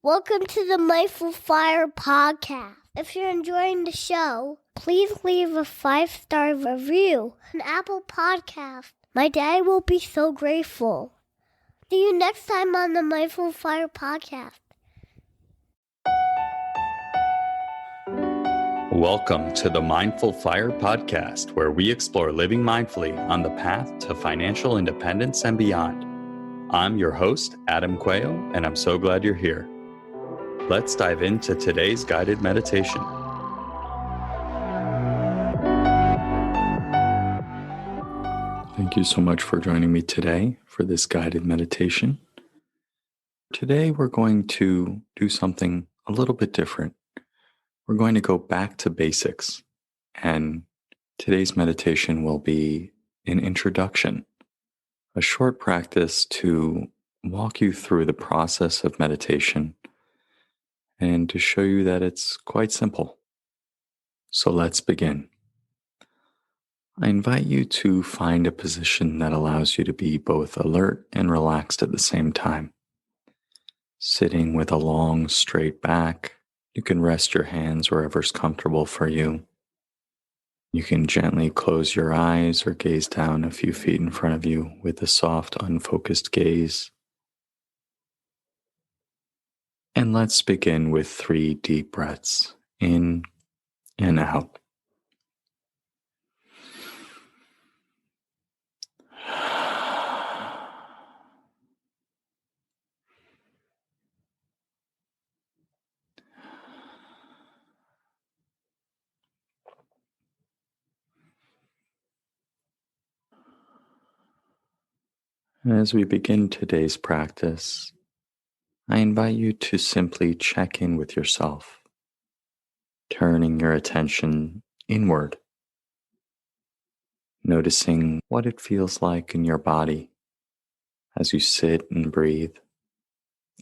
Welcome to the Mindful Fire podcast. If you're enjoying the show, please leave a 5-star review on Apple Podcast. My dad will be so grateful. See you next time on the Mindful Fire podcast. Welcome to the Mindful Fire podcast, where we explore living mindfully on the path to financial independence and beyond. I'm your host, Adam Cuello, and I'm so glad you're here. Let's dive into today's guided meditation. Thank you so much for joining me today for this guided meditation. Today we're going to do something a little bit different. We're going to go back to basics, and today's meditation will be an introduction, a short practice to walk you through the process of meditation and to show you that it's quite simple. So let's begin. I invite you to find a position that allows you to be both alert and relaxed at the same time. Sitting with a long, straight back. You can rest your hands wherever's comfortable for you. You can gently close your eyes or gaze down a few feet in front of you with a soft, unfocused gaze. And let's begin with 3 deep breaths, in and out. As we begin today's practice, I invite you to simply check in with yourself, turning your attention inward, noticing what it feels like in your body as you sit and breathe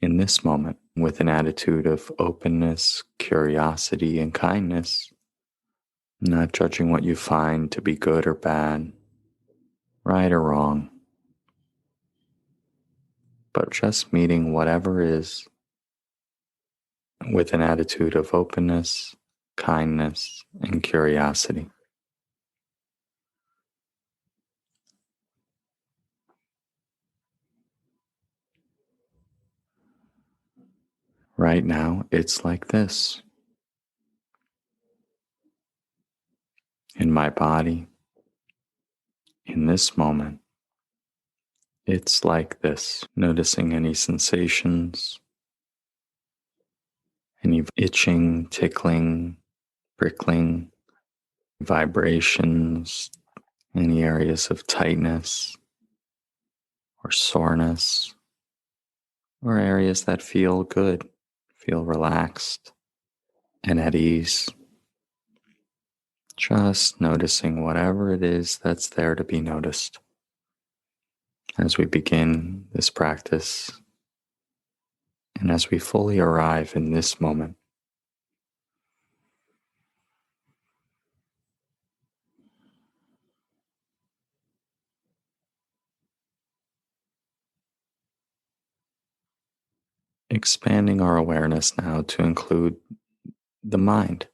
in this moment with an attitude of openness, curiosity, and kindness, not judging what you find to be good or bad, right or wrong, but just meeting whatever is with an attitude of openness, kindness, and curiosity. Right now, it's like this. In my body, in this moment, it's like this. Noticing any sensations, any itching, tickling, prickling, vibrations, any areas of tightness or soreness, or areas that feel good, feel relaxed and at ease. Just noticing whatever it is that's there to be noticed. As we begin this practice, and as we fully arrive in this moment, expanding our awareness now to include the mind,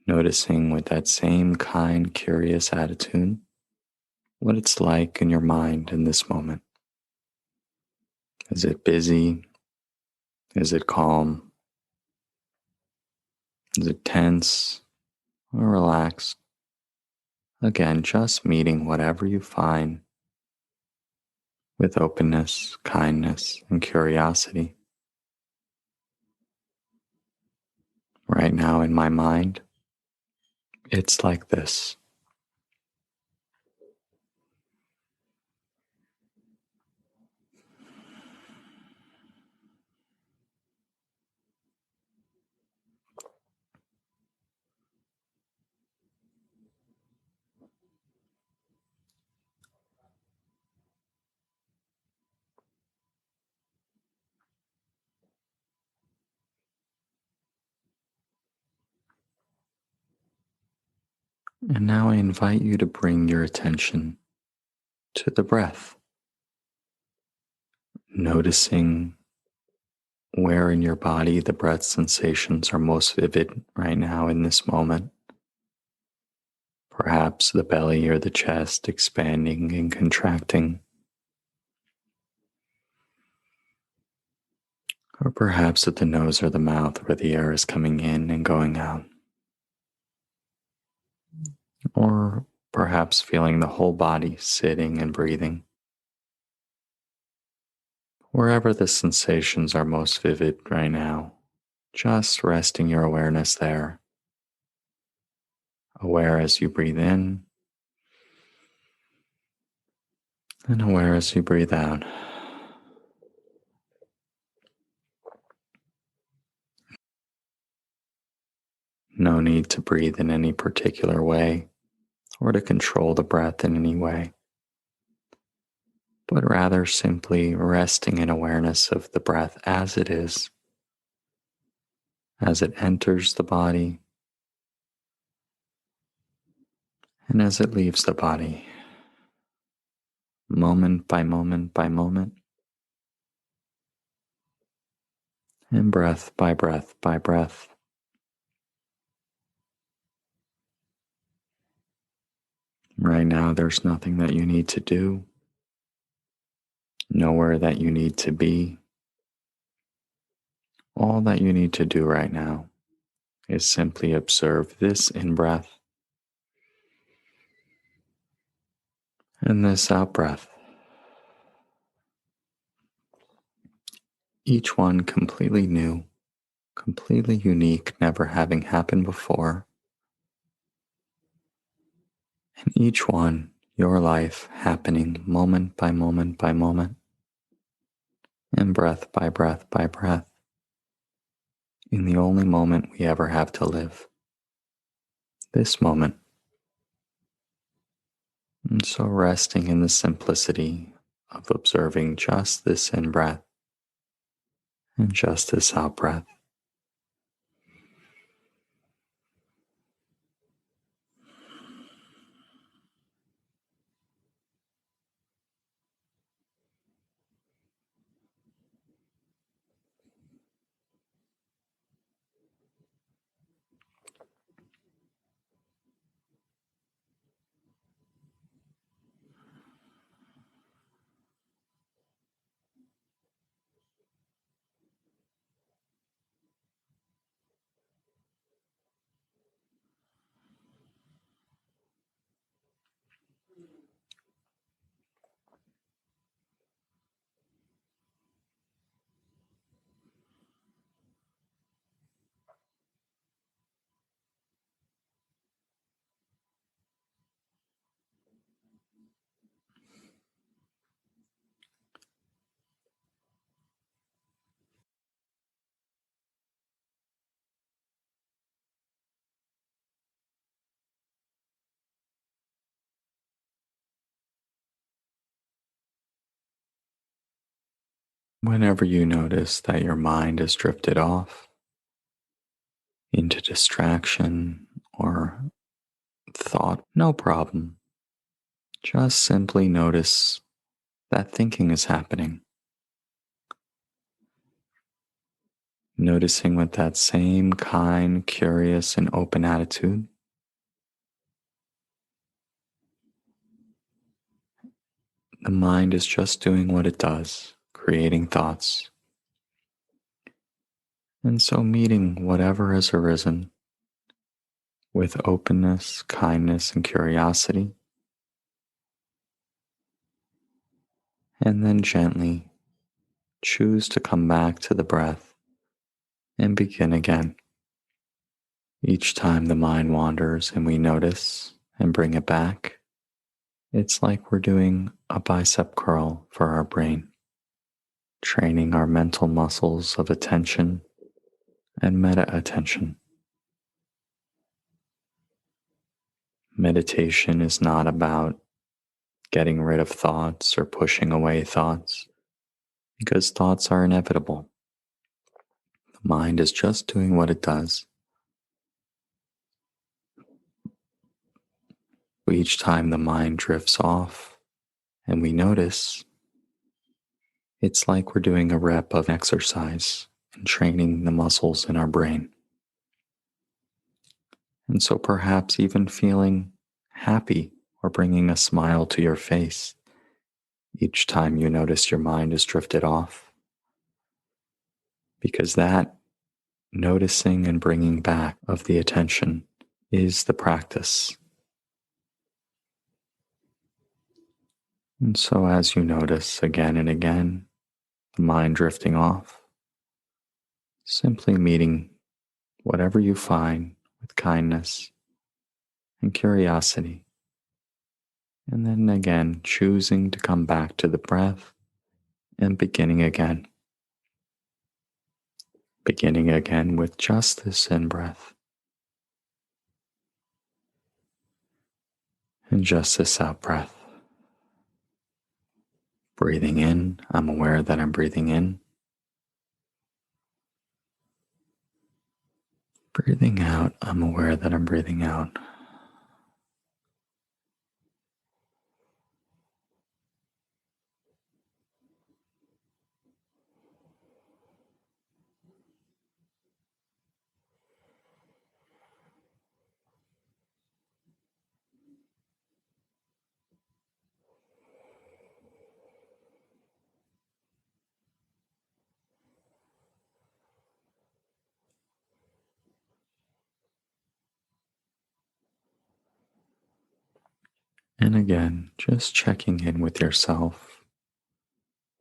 noticing with that same kind, curious attitude what it's like in your mind in this moment. Is it busy? Is it calm? Is it tense or relaxed? Again, just meeting whatever you find with openness, kindness, and curiosity. Right now in my mind, it's like this. And now I invite you to bring your attention to the breath, noticing where in your body the breath sensations are most vivid right now in this moment. Perhaps the belly or the chest expanding and contracting, or perhaps at the nose or the mouth where the air is coming in and going out, or perhaps feeling the whole body sitting and breathing. Wherever the sensations are most vivid right now, just resting your awareness there, aware as you breathe in and aware as you breathe out. No need to breathe in any particular way or to control the breath in any way, but rather simply resting in awareness of the breath as it is, as it enters the body and as it leaves the body, moment by moment by moment, and breath by breath by breath. Right now, there's nothing that you need to do, nowhere that you need to be. All that you need to do right now is simply observe this in-breath and this out-breath, each one completely new, completely unique, never having happened before, and each one your life happening moment by moment by moment, and breath by breath by breath, in the only moment we ever have to live, this moment. And so resting in the simplicity of observing just this in-breath and just this out-breath. Whenever you notice that your mind has drifted off into distraction or thought, no problem. Just simply notice that thinking is happening. Noticing with that same kind, curious, and open attitude. The mind is just doing what it does, creating thoughts. And so meeting whatever has arisen with openness, kindness, and curiosity, and then gently choose to come back to the breath and begin again. Each time the mind wanders and we notice and bring it back, it's like we're doing a bicep curl for our brain, training our mental muscles of attention and meta-attention. Meditation is not about getting rid of thoughts or pushing away thoughts, because thoughts are inevitable. The mind is just doing what it does. Each time the mind drifts off and we notice, it's like we're doing a rep of exercise and training the muscles in our brain. And so perhaps even feeling happy or bringing a smile to your face each time you notice your mind has drifted off. Because that noticing and bringing back of the attention is the practice. And so as you notice again and again the mind drifting off, simply meeting whatever you find with kindness and curiosity, and then again choosing to come back to the breath and beginning again. Beginning again with just this in-breath and just this out-breath. Breathing in, I'm aware that I'm breathing in. Breathing out, I'm aware that I'm breathing out. And again, just checking in with yourself.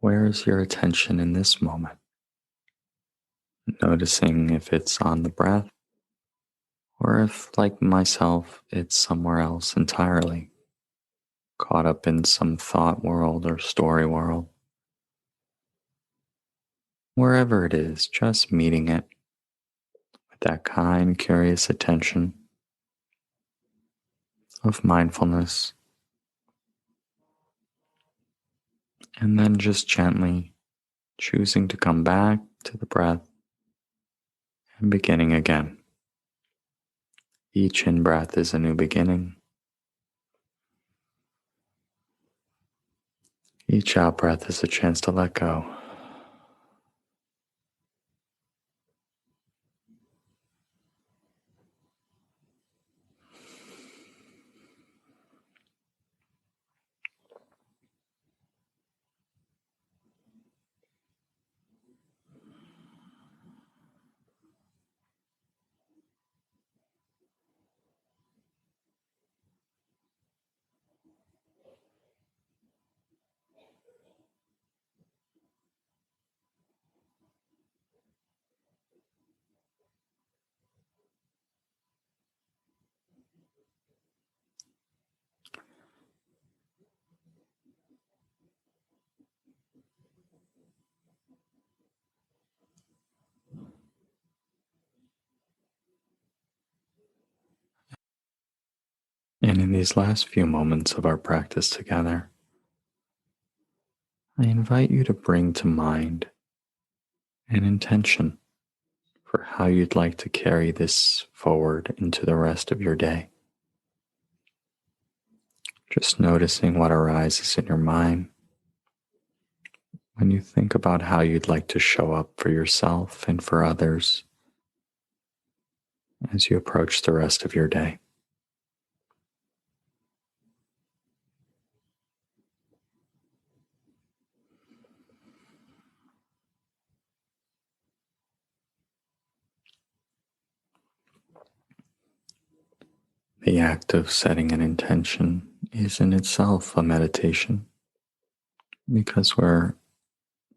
Where is your attention in this moment? Noticing if it's on the breath, or if, like myself, it's somewhere else entirely, caught up in some thought world or story world. Wherever it is, just meeting it with that kind, curious attention of mindfulness, and then just gently choosing to come back to the breath and beginning again. Each in-breath is a new beginning. Each out-breath is a chance to let go. And in these last few moments of our practice together, I invite you to bring to mind an intention for how you'd like to carry this forward into the rest of your day. Just noticing what arises in your mind when you think about how you'd like to show up for yourself and for others as you approach the rest of your day. The act of setting an intention is in itself a meditation because we're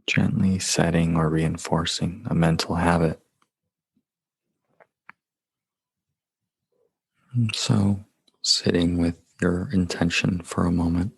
gently setting or reinforcing a mental habit. And so, sitting with your intention for a moment,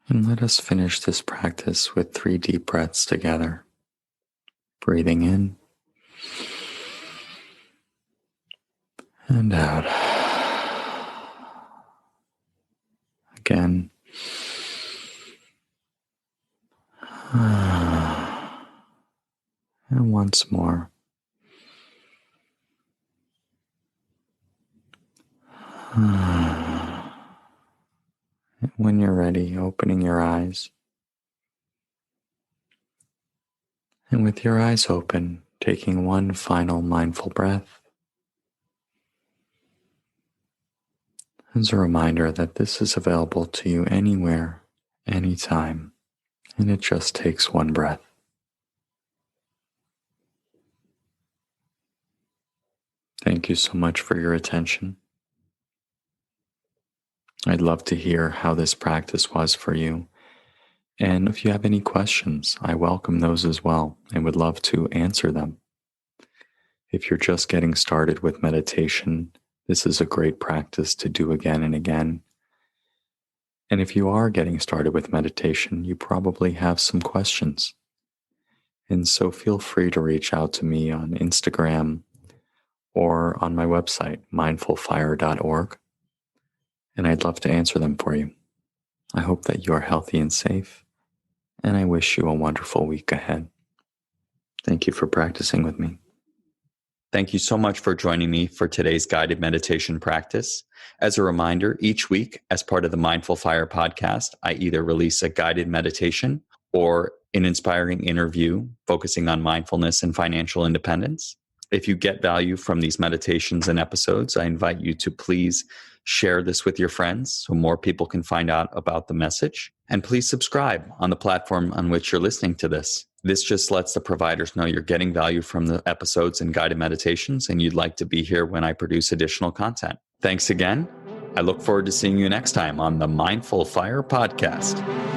and let us finish this practice with 3 deep breaths together. Breathing in and out. Again. And once more. When you're ready, opening your eyes. And with your eyes open, taking one final mindful breath as a reminder that this is available to you anywhere, anytime, and it just takes one breath. Thank you so much for your attention. I'd love to hear how this practice was for you. And if you have any questions, I welcome those as well and would love to answer them. If you're just getting started with meditation, this is a great practice to do again and again. And if you are getting started with meditation, you probably have some questions. And so feel free to reach out to me on Instagram or on my website, mindfulfire.org, and I'd love to answer them for you. I hope that you are healthy and safe, and I wish you a wonderful week ahead. Thank you for practicing with me. Thank you so much for joining me for today's guided meditation practice. As a reminder, each week, as part of the Mindful Fire podcast, I either release a guided meditation or an inspiring interview focusing on mindfulness and financial independence. If you get value from these meditations and episodes, I invite you to please share this with your friends so more people can find out about the message. And please subscribe on the platform on which you're listening to this. This just lets the providers know you're getting value from the episodes and guided meditations, and you'd like to be here when I produce additional content. Thanks again. I look forward to seeing you next time on the Mindful Fire podcast.